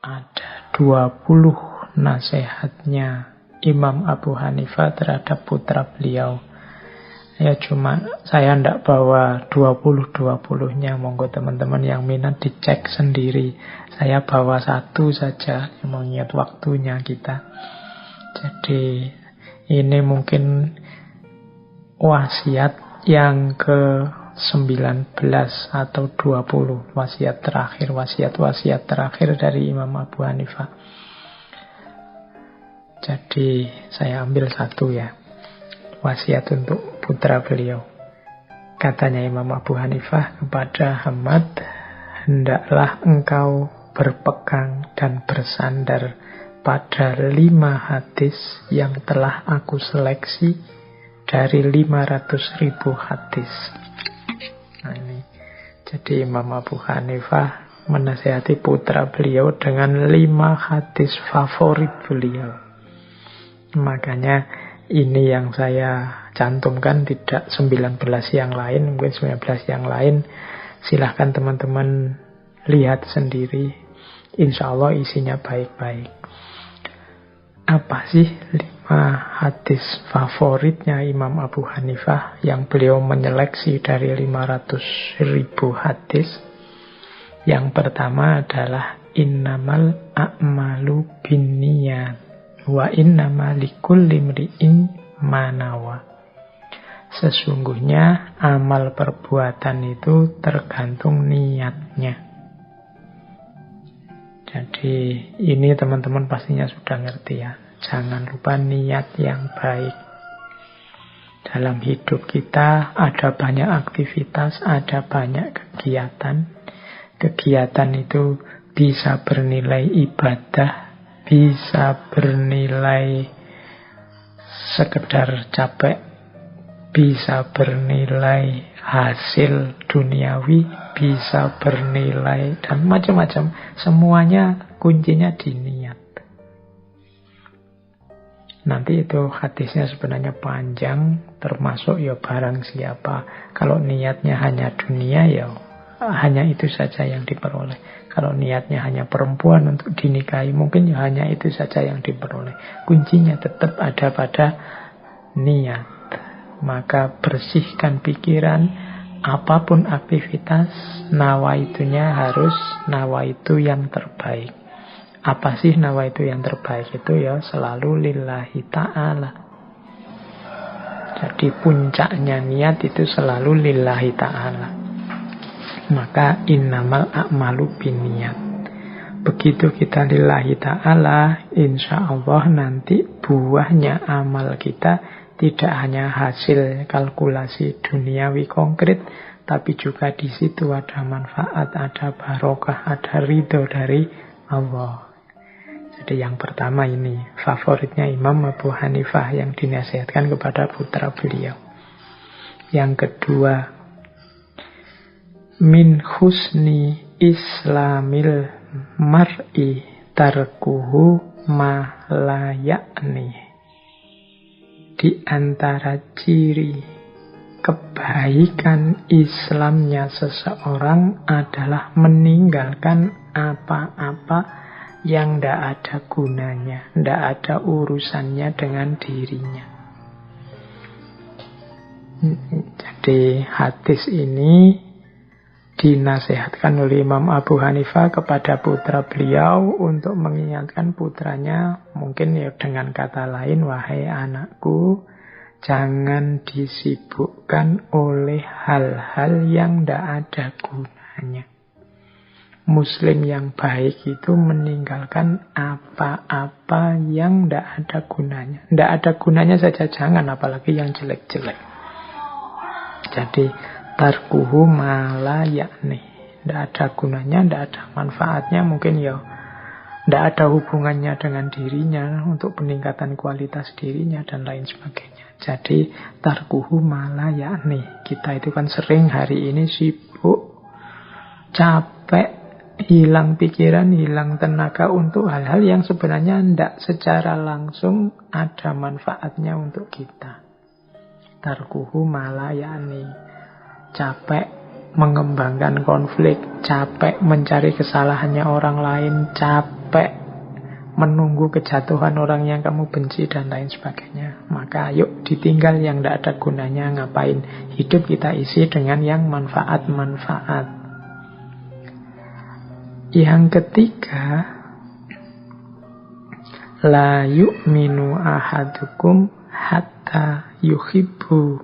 ada 20 nasihatnya Imam Abu Hanifah terhadap putra beliau. Ya cuma saya tidak bawa 20-20-nya. Monggo teman-teman yang minat dicek sendiri. Saya bawa satu saja, mengingat waktunya kita. Jadi ini mungkin wasiat yang ke-19 atau 20. Wasiat terakhir dari Imam Abu Hanifah. Jadi saya ambil satu ya. Wasiat untuk putra beliau. Katanya Imam Abu Hanifah kepada Hamad, hendaklah engkau berpegang dan bersandar pada 5 hadis yang telah aku seleksi dari 500.000 hadis. Nah ini. Jadi Imam Abu Hanifah menasihati putra beliau dengan 5 hadis favorit beliau. Makanya ini yang saya cantumkan, tidak 19 yang lain, mungkin 19 yang lain. Silahkan teman-teman lihat sendiri. Insya Allah isinya baik-baik. Apa sih 5 hadis favoritnya Imam Abu Hanifah yang beliau menyeleksi dari 500.000 hadis? Yang pertama adalah innamal a'malu binniyat wa innama likulli imri'in ma nawa. Sesungguhnya amal perbuatan itu tergantung niatnya. Jadi ini teman-teman pastinya sudah ngerti ya. Jangan lupa niat yang baik. Dalam hidup kita ada banyak aktivitas, ada banyak kegiatan. Kegiatan itu bisa bernilai ibadah, bisa bernilai sekedar capek, bisa bernilai hasil duniawi, bisa bernilai dan macam-macam. Semuanya kuncinya di niat. Nanti itu hadisnya sebenarnya panjang, termasuk ya barang siapa. Kalau niatnya hanya dunia, ya hanya itu saja yang diperoleh. Kalau niatnya hanya perempuan untuk dinikahi, mungkin ya hanya itu saja yang diperoleh. Kuncinya tetap ada pada niat. Maka bersihkan pikiran, apapun aktivitas, nawaitunya harus nawaitu yang terbaik. Apa sih nawaitu yang terbaik itu? Ya selalu lillahi ta'ala. Jadi puncaknya niat itu selalu lillahi ta'ala. Maka innamal a'malu binniyat. Begitu kita lillahi ta'ala, insya Allah nanti buahnya amal kita tidak hanya hasil kalkulasi duniawi konkret, tapi juga di situ ada manfaat, ada barokah, ada ridho dari Allah. Jadi yang pertama ini favoritnya Imam Abu Hanifah yang dinasihatkan kepada putra beliau. Yang kedua, min husni islamil mar'i tarkuhu ma la ya'ni. Di antara ciri kebaikan Islamnya seseorang adalah meninggalkan apa-apa yang tidak ada gunanya, tidak ada urusannya dengan dirinya. Jadi hadis ini dinasihatkan oleh Imam Abu Hanifah kepada putra beliau untuk mengingatkan putranya, mungkin ya dengan kata lain, wahai anakku, jangan disibukkan oleh hal-hal yang tidak ada gunanya. Muslim yang baik itu meninggalkan apa-apa yang tidak ada gunanya. Tidak ada gunanya saja jangan, apalagi yang jelek-jelek. Jadi tarkuhu mala yakni, tidak ada gunanya, tidak ada manfaatnya, mungkin ya tidak ada hubungannya dengan dirinya untuk peningkatan kualitas dirinya dan lain sebagainya. Jadi tarkuhu mala yakni, kita itu kan sering hari ini sibuk, capek, hilang pikiran, hilang tenaga untuk hal-hal yang sebenarnya tidak secara langsung ada manfaatnya untuk kita. Tarkuhu mala yakni, capek mengembangkan konflik, capek mencari kesalahannya orang lain, capek sampai menunggu kejatuhan orang yang kamu benci dan lain sebagainya. Maka yuk ditinggal yang tidak ada gunanya. Ngapain hidup kita isi dengan yang manfaat-manfaat. Yang ketiga, la yu'minu ahadukum hatta yuhibbu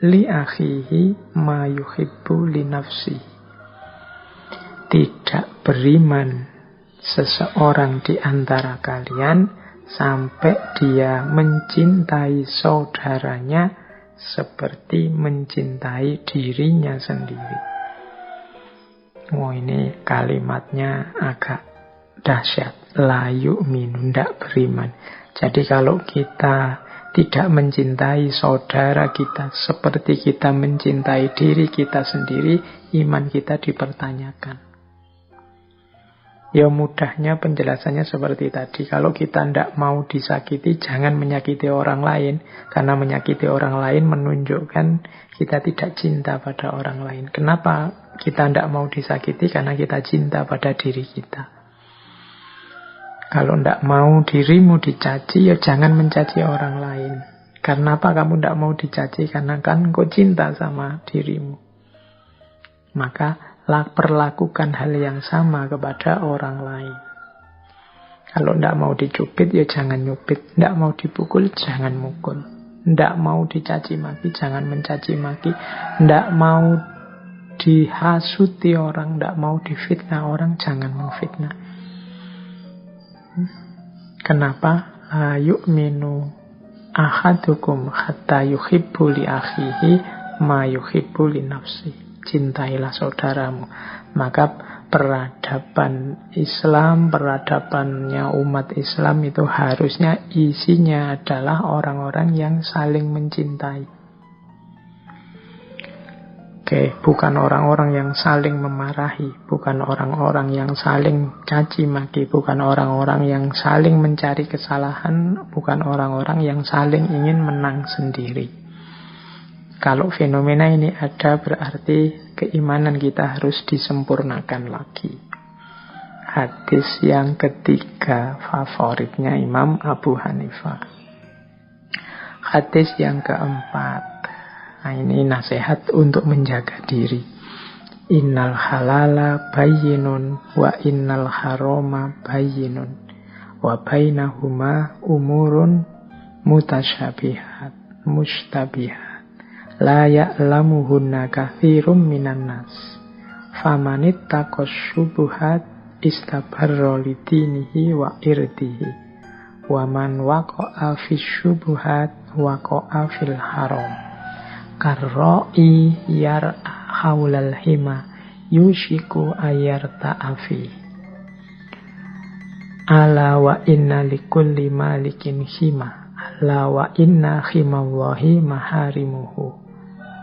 li akhihi ma yuhibbu li nafsi. Tidak beriman seseorang di antara kalian sampai dia mencintai saudaranya seperti mencintai dirinya sendiri. Ini kalimatnya agak dahsyat. La yu'minu, tidak beriman. Jadi kalau kita tidak mencintai saudara kita seperti kita mencintai diri kita sendiri, iman kita dipertanyakan. Ya mudahnya penjelasannya seperti tadi. Kalau kita tidak mau disakiti, jangan menyakiti orang lain. Karena menyakiti orang lain menunjukkan kita tidak cinta pada orang lain. Kenapa kita tidak mau disakiti? Karena kita cinta pada diri kita. Kalau tidak mau dirimu dicaci, ya jangan mencaci orang lain. Karena apa kamu tidak mau dicaci? Karena kan kau cinta sama dirimu. Maka perlakukan hal yang sama kepada orang lain. Kalau tidak mau dicubit, ya jangan nyubit. Tidak mau dipukul, jangan mukul. Tidak mau dicaci maki, jangan mencaci maki. Tidak mau dihasuti orang, tidak mau difitnah orang, jangan memfitnah. Kenapa? La yu'minu ahadukum hatta yuhibbu li akhihi ma yuhibbu li nafsi. Cintailah saudaramu. Maka peradaban Islam, peradabannya umat Islam itu harusnya isinya adalah orang-orang yang saling mencintai. Bukan orang-orang yang saling memarahi, bukan orang-orang yang saling caci maki, bukan orang-orang yang saling mencari kesalahan, bukan orang-orang yang saling ingin menang sendiri. Kalau fenomena ini ada, berarti keimanan kita harus disempurnakan lagi. Hadis yang ketiga favoritnya Imam Abu Hanifah. Hadis yang keempat. Nah, ini nasihat untuk menjaga diri. Innal halala bayyinun wa innal harama bayyinun wa bainahuma umurun mutasyabihat mustabihat la ya'lamuhunna katsirum minan nas famanittaqas syubuhat istabarra lidinihi wa irdihi wa man waqa'a fis syubuhat waqa'a fil haram karra'i yar'a haulal hima yushiku ayarta'afi ala wa inna likulli malikin hima ala wa inna himallahi maharimuhu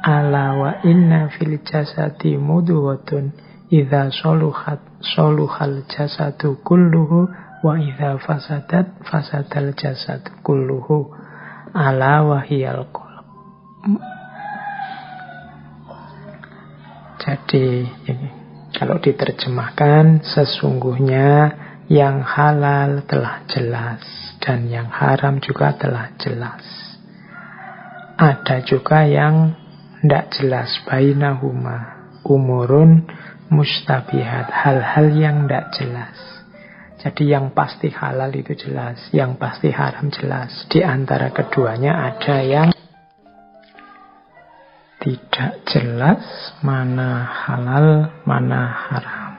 ala wa inna fil jasadi mudghatan idza saluhat saluhal jasadu kulluhu wa idza fasadat fasadal jasadu kulluhu ala wa hiyal qalb. Jadi ini kalau diterjemahkan, sesungguhnya yang halal telah jelas dan yang haram juga telah jelas. Ada juga yang tidak jelas, bainahuma umurun mustabihat, hal-hal yang tidak jelas. Jadi yang pasti halal itu jelas, yang pasti haram jelas. Di antara keduanya ada yang tidak jelas, mana halal, mana haram.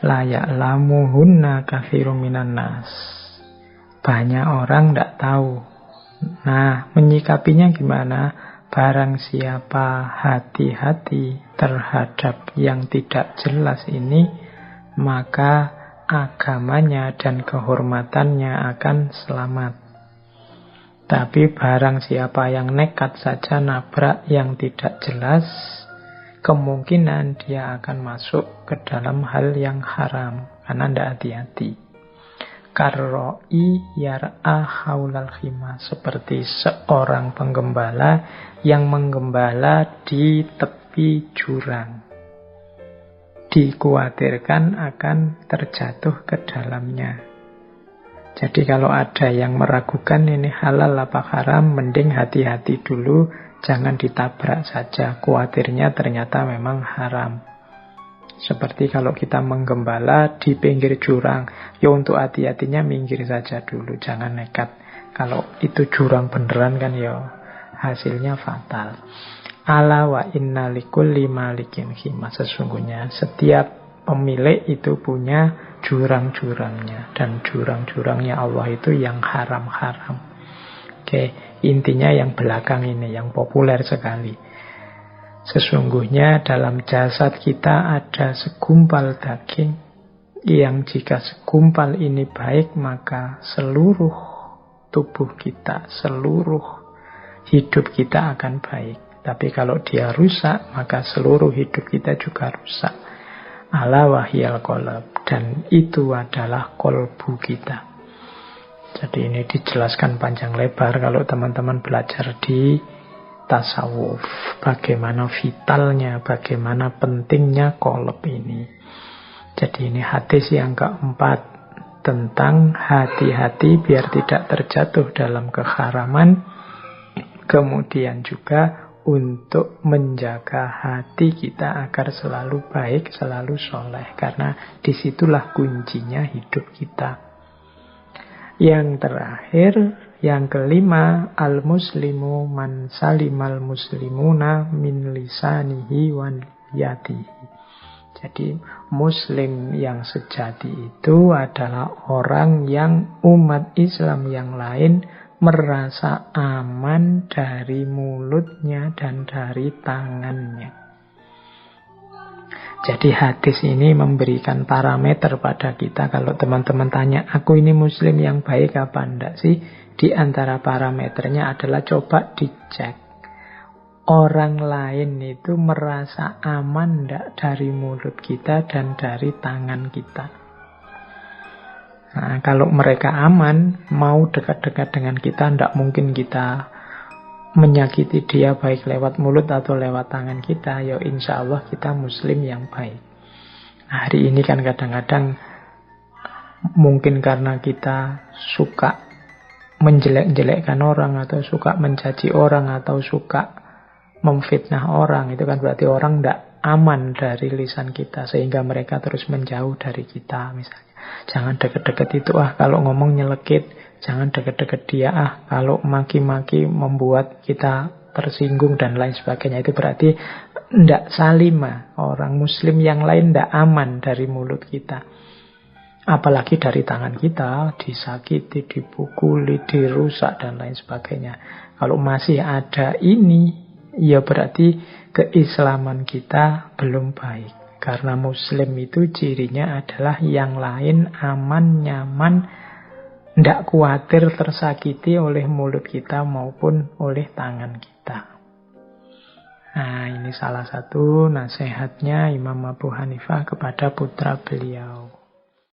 La ya'lamuhunna katsirun minan nas. Banyak orang tidak tahu. Nah, menyikapinya gimana? Barang siapa hati-hati terhadap yang tidak jelas ini, maka agamanya dan kehormatannya akan selamat. Tapi barang siapa yang nekat saja nabrak yang tidak jelas, kemungkinan dia akan masuk ke dalam hal yang haram karena tidak hati-hati. Karro'i yar'a haulal khimah, seperti seorang penggembala yang menggembala di tepi jurang. dikhawatirkan akan terjatuh ke dalamnya. Jadi kalau ada yang meragukan ini halal apa haram, mending hati-hati dulu, jangan ditabrak saja. Khawatirnya ternyata memang haram. Seperti kalau kita menggembala di pinggir jurang, ya untuk hati-hatinya minggir saja dulu, jangan nekat. Kalau itu jurang beneran kan ya hasilnya fatal. Ala wa inna likulli malikin hima. Sesungguhnya setiap pemilik itu punya jurang-jurangnya. Dan jurang-jurangnya Allah itu yang haram-haram. Oke, intinya yang belakang ini, yang populer sekali. Sesungguhnya dalam jasad kita ada segumpal daging yang jika segumpal ini baik, maka seluruh tubuh kita, seluruh hidup kita akan baik. Tapi kalau dia rusak, maka seluruh hidup kita juga rusak. Ala wahyal qalb, dan itu adalah kolbu kita. Jadi ini dijelaskan panjang lebar kalau teman-teman belajar di tasawuf, bagaimana vitalnya, bagaimana pentingnya qalb ini. Jadi ini hadis yang keempat tentang hati-hati biar tidak terjatuh dalam keharaman. Kemudian juga untuk menjaga hati kita agar selalu baik, selalu soleh. Karena disitulah kuncinya hidup kita. Yang terakhir, yang kelima, al-muslimu man salimal muslimuna min lisanihi wa yadihi. Jadi muslim yang sejati itu adalah orang yang umat Islam yang lain merasa aman dari mulutnya dan dari tangannya. Jadi hadis ini memberikan parameter pada kita. Kalau teman-teman tanya, aku ini muslim yang baik apa enggak sih? Di antara parameternya adalah coba dicek. Orang lain itu merasa aman enggak dari mulut kita dan dari tangan kita. Nah, kalau mereka aman, mau dekat-dekat dengan kita, enggak mungkin kita menyakiti dia baik lewat mulut atau lewat tangan kita. Ya insya Allah kita muslim yang baik. Nah, hari ini kan kadang-kadang mungkin karena kita suka menjelek-jelekkan orang, atau suka mencaci orang, atau suka memfitnah orang, itu kan berarti orang tidak aman dari lisan kita, sehingga mereka terus menjauh dari kita. Misalnya, jangan deket-deket itu kalau ngomong nyelekit, jangan deket-deket dia kalau maki-maki membuat kita tersinggung dan lain sebagainya. Itu berarti tidak salimah, orang muslim yang lain tidak aman dari mulut kita, apalagi dari tangan kita, disakiti, dipukuli, dirusak dan lain sebagainya. Kalau masih ada ini, ya berarti keislaman kita belum baik. Karena muslim itu cirinya adalah yang lain aman, nyaman, tidak khawatir tersakiti oleh mulut kita maupun oleh tangan kita. Nah, ini salah satu nasihatnya Imam Abu Hanifah kepada putra beliau.